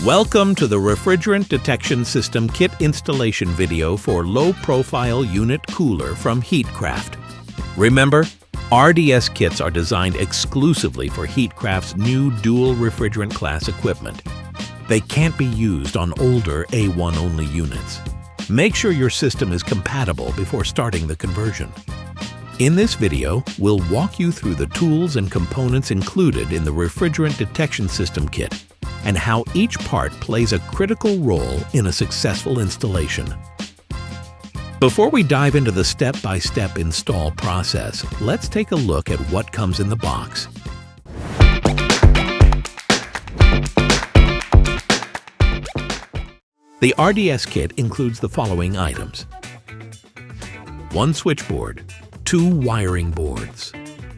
Welcome to the Refrigerant Detection System Kit installation video for low-profile unit cooler from Heatcraft. Remember, RDS kits are designed exclusively for Heatcraft's new dual refrigerant class equipment. They can't be used on older A1-only units. Make sure your system is compatible before starting the conversion. In this video, we'll walk you through the tools and components included in the Refrigerant Detection System Kit and how each part plays a critical role in a successful installation. Before we dive into the step-by-step install process, let's take a look at what comes in the box. The RDS kit includes the following items: 1 switchboard, 2 wiring boards,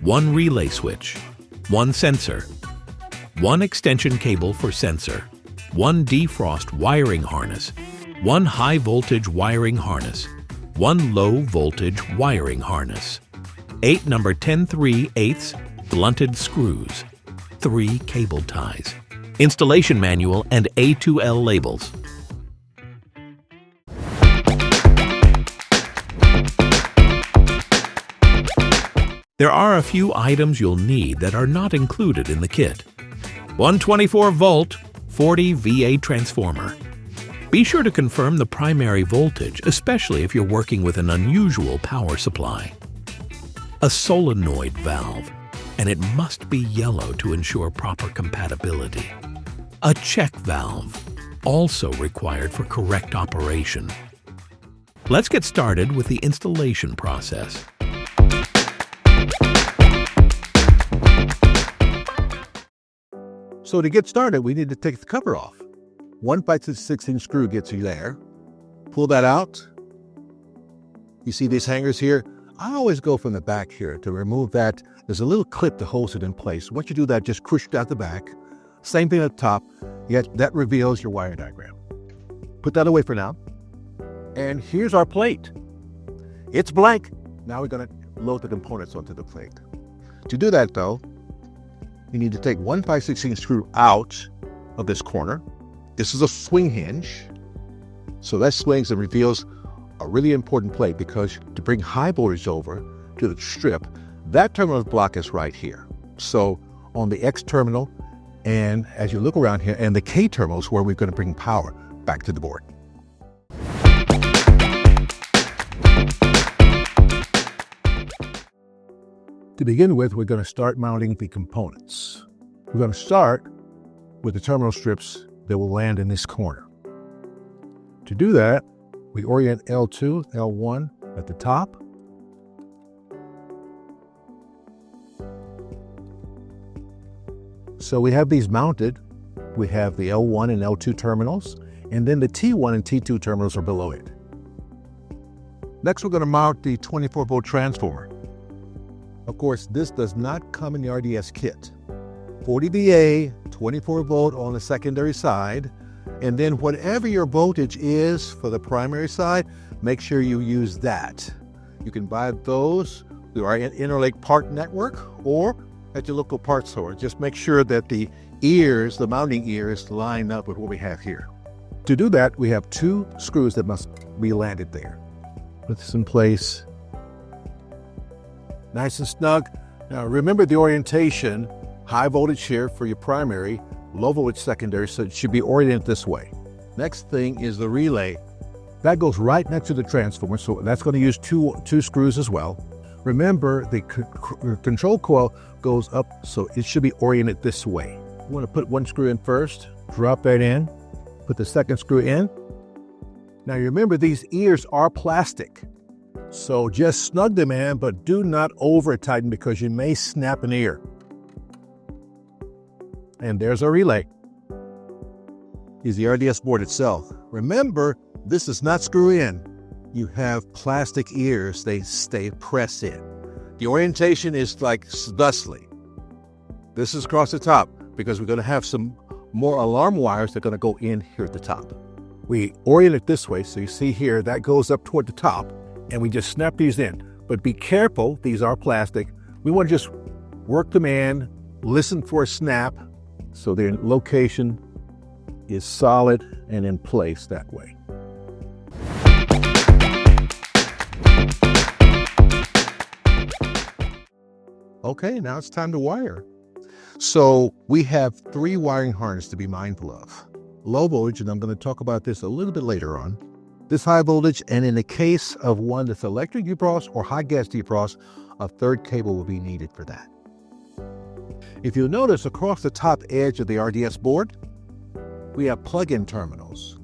1 relay switch, 1 sensor, 1 extension cable for sensor, 1 defrost wiring harness, 1 high voltage wiring harness, 1 low voltage wiring harness, 8 number 10-3/8 blunted screws, 3 cable ties, installation manual and A2L labels. There are a few items you'll need that are not included in the kit. 124-volt 40 VA transformer. Be sure to confirm the primary voltage, especially if you're working with an unusual power supply. A solenoid valve, and it must be yellow to ensure proper compatibility. A check valve, also required for correct operation. Let's get started with the installation process. So to get started, we need to take the cover off. 1 5/6" screw gets you there. Pull that out. You see these hangers here? I always go from the back here to remove that. There's a little clip that holds it in place. Once you do that, just push it out the back. Same thing at the top, yet that reveals your wire diagram. Put that away for now. And here's our plate. It's blank. Now we're going to load the components onto the plate. To do that though, you need to take 1 5/16 screw out of this corner. This is a swing hinge. So that swings and reveals a really important plate because to bring high voltage over to the strip, that terminal block is right here. So on the X terminal, and as you look around here, and the K terminal is where we're going to bring power back to the board. To begin with, we're going to start mounting the components. We're going to start with the terminal strips that will land in this corner. To do that, we orient L2, L1 at the top. So we have these mounted. We have the L1 and L2 terminals, and then the T1 and T2 terminals are below it. Next, we're going to mount the 24-volt transformer. Of course, this does not come in the RDS kit. 40 VA, 24 volt on the secondary side, and then whatever your voltage is for the primary side, make sure you use that. You can buy those through our Interlake part network or at your local parts store. Just make sure that the ears, the mounting ears, line up with what we have here. To do that, we have 2 screws that must be landed there. Put this in place. Nice and snug. Now remember the orientation, high voltage here for your primary, low voltage secondary, so it should be oriented this way. Next thing is the relay. That goes right next to the transformer, so that's going to use two screws as well. Remember the control coil goes up, so it should be oriented this way. You want to put 1 screw in first, drop that in, put the second screw in. Now you remember these ears are plastic. So just snug them in, but do not over tighten because you may snap an ear. And there's our relay. Is the RDS board itself. Remember, this is not screw in. You have plastic ears, they stay pressed in. The orientation is like thusly. This is across the top because we're going to have some more alarm wires that are going to go in here at the top. We orient it this way, so you see here, that goes up toward the top. And we just snap these in. But be careful, these are plastic. We want to just work them in, listen for a snap, so they're in location is solid and in place that way. Okay, now it's time to wire. So we have 3 wiring harnesses to be mindful of. Low voltage, and I'm going to talk about this a little bit later on. This high voltage, and in the case of one that's electric defrost or high gas defrost, a 3rd cable will be needed for that. If you'll notice across the top edge of the RDS board, we have plug-in terminals.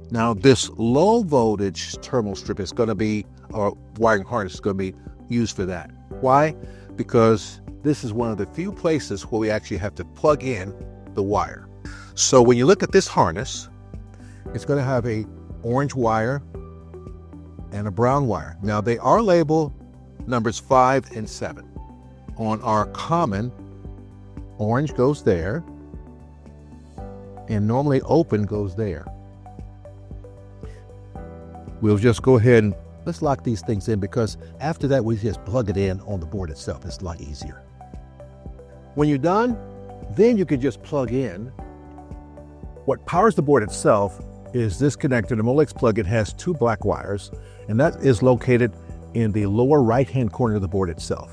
Now this low voltage terminal strip is going to be, or wiring harness is going to be used for that. Why? Because this is one of the few places where we actually have to plug in the wire. So when you look at this harness, it's going to have a orange wire and a brown wire. Now they are labeled numbers 5 and 7. On our common, orange goes there, and normally open goes there. We'll just go ahead and let's lock these things in, because after that we just plug it in on the board itself. It's a lot easier. When you're done, then you can just plug in. What powers the board itself is this connector, the Molex plug. It has 2 black wires, and that is located in the lower right-hand corner of the board itself.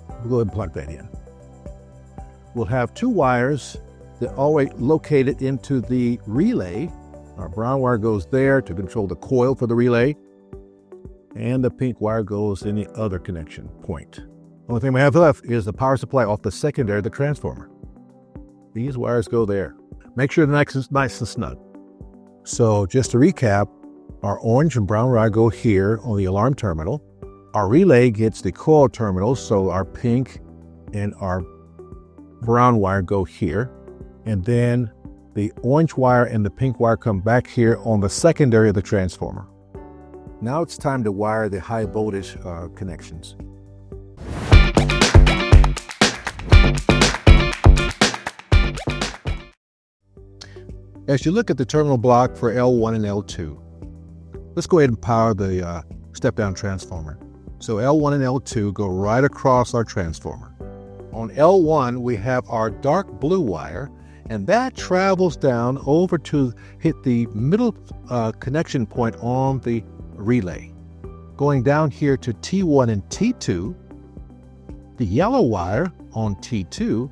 We'll go ahead and plug that in. We'll have 2 wires that are always located into the relay. Our brown wire goes there to control the coil for the relay, and the pink wire goes in the other connection point. Only thing we have left is the power supply off the secondary, the transformer. These wires go there. Make sure they're nice and snug. So just to recap, our orange and brown wire go here on the alarm terminal. Our relay gets the coil terminal, so our pink and our brown wire go here. And then the orange wire and the pink wire come back here on the secondary of the transformer. Now it's time to wire the high voltage connections. As you look at the terminal block for L1 and L2, let's go ahead and power the step-down transformer. So L1 and L2 go right across our transformer. On L1, we have our dark blue wire, and that travels down over to hit the middle connection point on the relay. Going down here to T1 and T2, the yellow wire on T2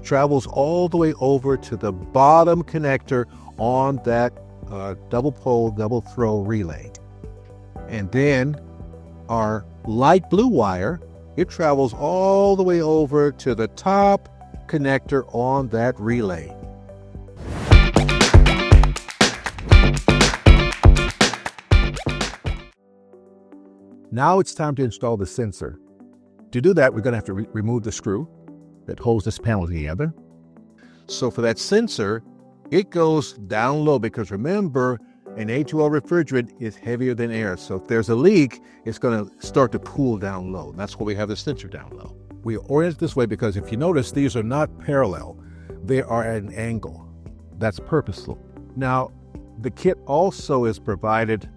travels all the way over to the bottom connector on that double pole, double throw relay. And then our light blue wire, it travels all the way over to the top connector on that relay. Now it's time to install the sensor. To do that, we're going to have to remove the screw that holds this panel together. So for that sensor, it goes down low, because remember, an A2L refrigerant is heavier than air. So if there's a leak, it's going to start to cool down low. That's why we have the sensor down low. We orient it this way because if you notice, these are not parallel. They are at an angle. That's purposeful. Now, the kit also is provided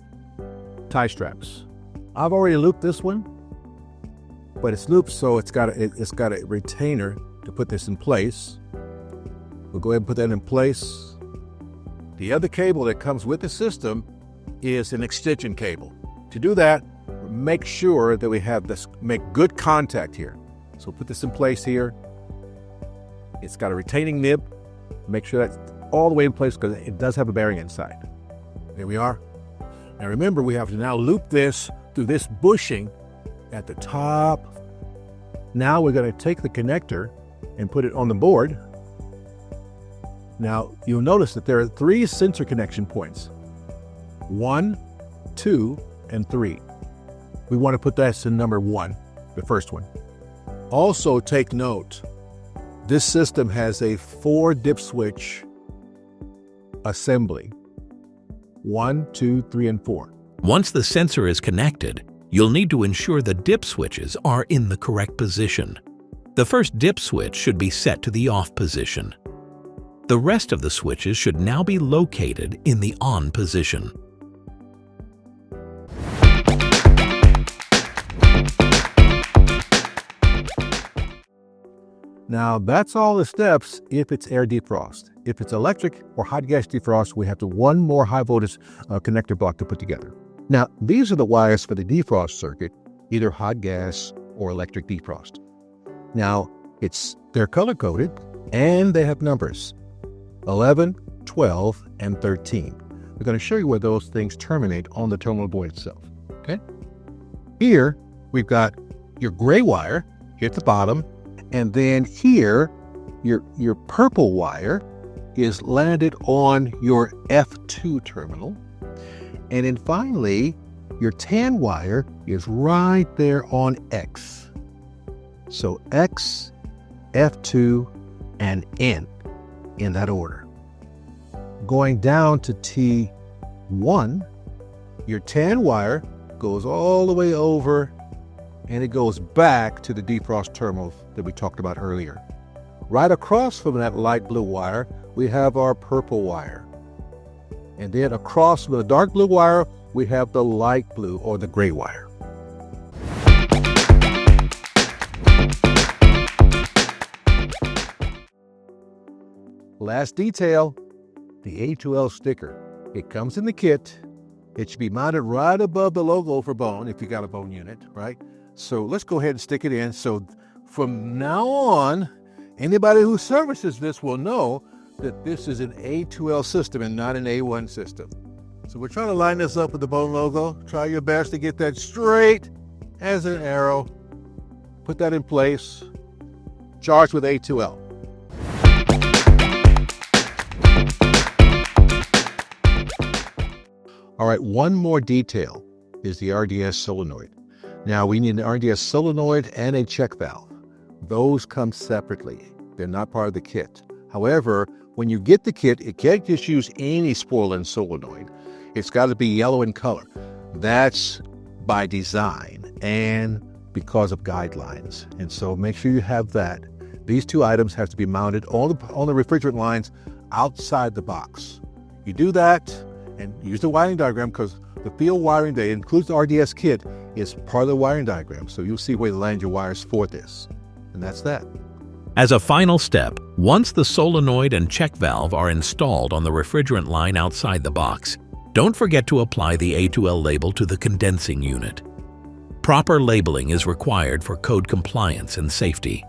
tie straps. I've already looped this one, but it's looped, so it's got a retainer to put this in place. We'll go ahead and put that in place. The other cable that comes with the system is an extension cable. To do that, make sure that we have this, make good contact here. So put this in place here. It's got a retaining nib. Make sure that's all the way in place, because it does have a bearing inside. There we are. Now remember, we have to now loop this through this bushing at the top. Now we're going to take the connector and put it on the board. Now you'll notice that there are 3 sensor connection points. 1, 2, and 3. We want to put that in number 1, the first one. Also take note, this system has a 4 dip switch assembly. 1, 2, 3, and 4. Once the sensor is connected, you'll need to ensure the dip switches are in the correct position. The first dip switch should be set to the off position. The rest of the switches should now be located in the on position. Now, that's all the steps if it's air defrost. If it's electric or hot gas defrost, we have one more high voltage connector block to put together. Now, these are the wires for the defrost circuit, either hot gas or electric defrost. Now, they're color-coded and they have numbers, 11, 12, and 13. We're going to show you where those things terminate on the terminal board itself, okay? Here, we've got your gray wire here at the bottom, and then here, your purple wire is landed on your F2 terminal. And then finally, your tan wire is right there on X. So X, F2, and N in that order. Going down to T1, your tan wire goes all the way over and it goes back to the defrost terminal that we talked about earlier. Right across from that light blue wire, we have our purple wire. And then across from the dark blue wire, we have the light blue or the gray wire. Last detail, the A2L sticker. It comes in the kit. It should be mounted right above the logo for Bone, if you got a Bone unit, right? So let's go ahead and stick it in. So from now on, anybody who services this will know that this is an A2L system and not an A1 system. So we're trying to line this up with the Bone logo. Try your best to get that straight as an arrow. Put that in place. Charged with A2L. All right, one more detail is the RDS solenoid. Now we need an RDS solenoid and a check valve. Those come separately. They're not part of the kit. However, when you get the kit, it can't just use any spool-in solenoid. It's got to be yellow in color. That's by design and because of guidelines. And so make sure you have that. These two items have to be mounted on the refrigerant lines outside the box. You do that and use the wiring diagram, because the field wiring that includes the RDS kit is part of the wiring diagram. So you'll see where to land your wires for this. And that's that. As a final step, once the solenoid and check valve are installed on the refrigerant line outside the box, don't forget to apply the A2L label to the condensing unit. Proper labeling is required for code compliance and safety.